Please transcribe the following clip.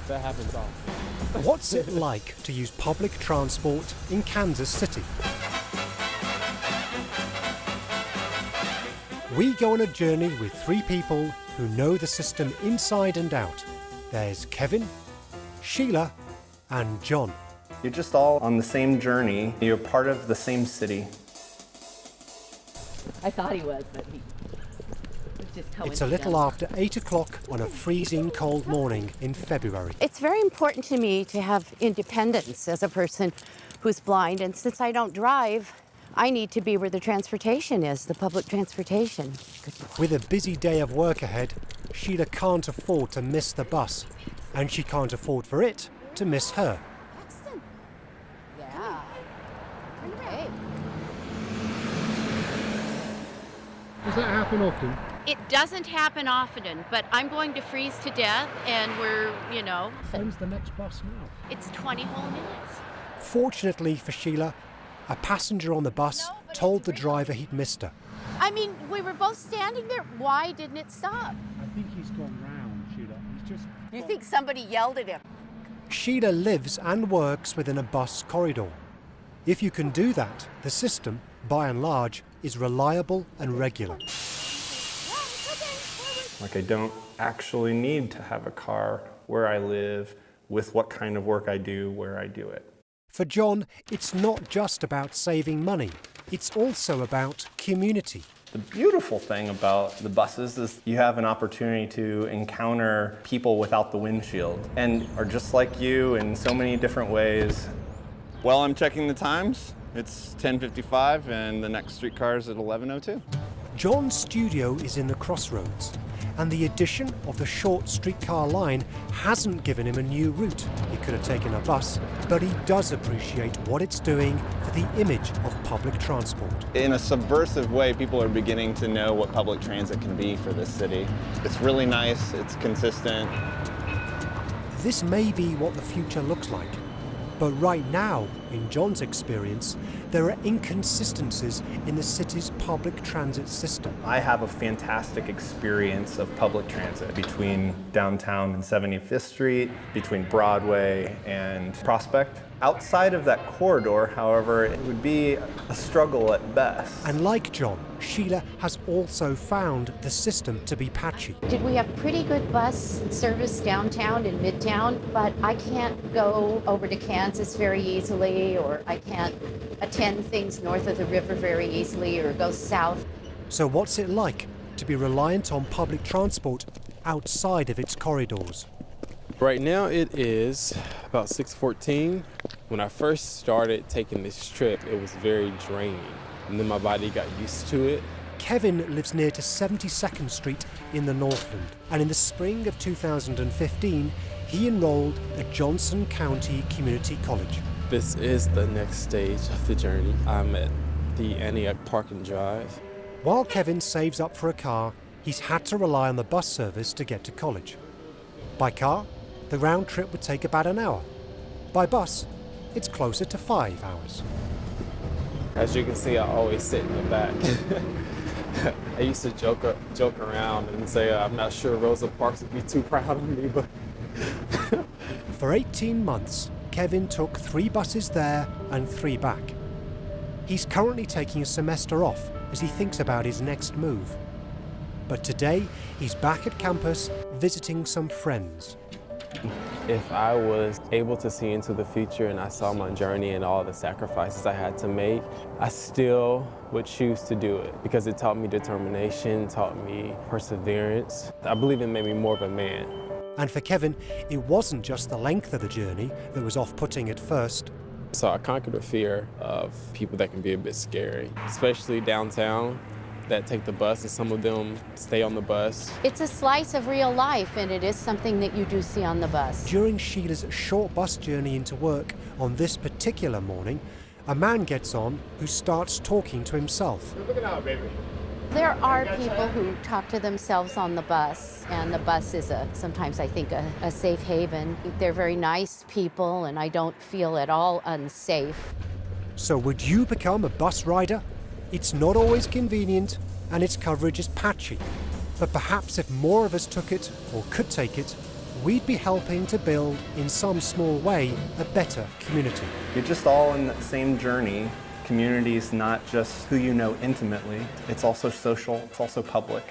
That happens often. What's it like to use public transport in Kansas City? We go on a journey with three people who know the system inside and out. There's Kevin, Sheila, and John. You're just all on the same journey. You're part of the same city. I thought he was, but he was just coincidental. It's a little after 8 o'clock on a freezing cold morning in February. It's very important to me to have independence as a person who's blind, and since I don't drive, I need to be where the transportation is, the public transportation. With a busy day of work ahead, Sheila can't afford to miss the bus, and she can't afford for it to miss her. Paxton. Yeah. Okay. Does that happen often? It doesn't happen often, but I'm going to freeze to death, and we're, When's the next bus now? it's 20 whole minutes. Fortunately for Sheila, a passenger on the bus told the driver he'd missed her. I mean, we were both standing there. Why didn't it stop? I think he's gone round, Sheila. He's just... You think somebody yelled at him? Sheila lives and works within a bus corridor. If you can do that, the system, by and large, is reliable and regular. Like, I don't actually need to have a car where I live, with what kind of work I do, where I do it. For John, it's not just about saving money. It's also about community. The beautiful thing about the buses is you have an opportunity to encounter people without the windshield and are just like you in so many different ways. Well, I'm checking the times. It's 10:55 and the next streetcar is at 11:02. John's studio is in the crossroads, and the addition of the short streetcar line hasn't given him a new route. He could have taken a bus, but he does appreciate what it's doing for the image of public transport. In a subversive way, people are beginning to know what public transit can be for this city. It's really nice, it's consistent. This may be what the future looks like, but right now, in John's experience, there are inconsistencies in the city's public transit system. I have a fantastic experience of public transit between downtown and 75th Street, between Broadway and Prospect. Outside of that corridor, however, it would be a struggle at best. And like John, Sheila has also found the system to be patchy. Did we have pretty good bus service downtown and midtown, but I can't go over to Kansas very easily, or I can't attend things north of the river very easily, or go south. So what's it like to be reliant on public transport outside of its corridors? Right now it is about 6:14. When I first started taking this trip, it was very draining. And then my body got used to it. Kevin lives near to 72nd Street in the Northland, and in the spring of 2015, he enrolled at Johnson County Community College. This is the next stage of the journey. I'm at the Antioch Park and Drive. While Kevin saves up for a car, he's had to rely on the bus service to get to college. By car, the round trip would take about an hour. By bus, it's closer to 5 hours. As you can see, I always sit in the back. I used to joke around and say, I'm not sure Rosa Parks would be too proud of me, but... For 18 months, Kevin took 3 buses there and 3 back. He's currently taking a semester off as he thinks about his next move. But today, he's back at campus visiting some friends. If I was able to see into the future and I saw my journey and all the sacrifices I had to make, I still would choose to do it because it taught me determination, taught me perseverance. I believe it made me more of a man. And for Kevin, it wasn't just the length of the journey that was off-putting at first. So I conquered the fear of people that can be a bit scary, especially downtown, that take the bus, and some of them stay on the bus. It's a slice of real life, and it is something that you do see on the bus. During Sheila's short bus journey into work on this particular morning, a man gets on who starts talking to himself. Look out, baby. There are people who talk to themselves on the bus, and the bus is sometimes I think a safe haven. They're very nice people, and I don't feel at all unsafe. So would you become a bus rider? It's not always convenient, and its coverage is patchy. But perhaps if more of us took it, or could take it, we'd be helping to build, in some small way, a better community. You're just all in the same journey. Community is not just who you know intimately, it's also social, it's also public.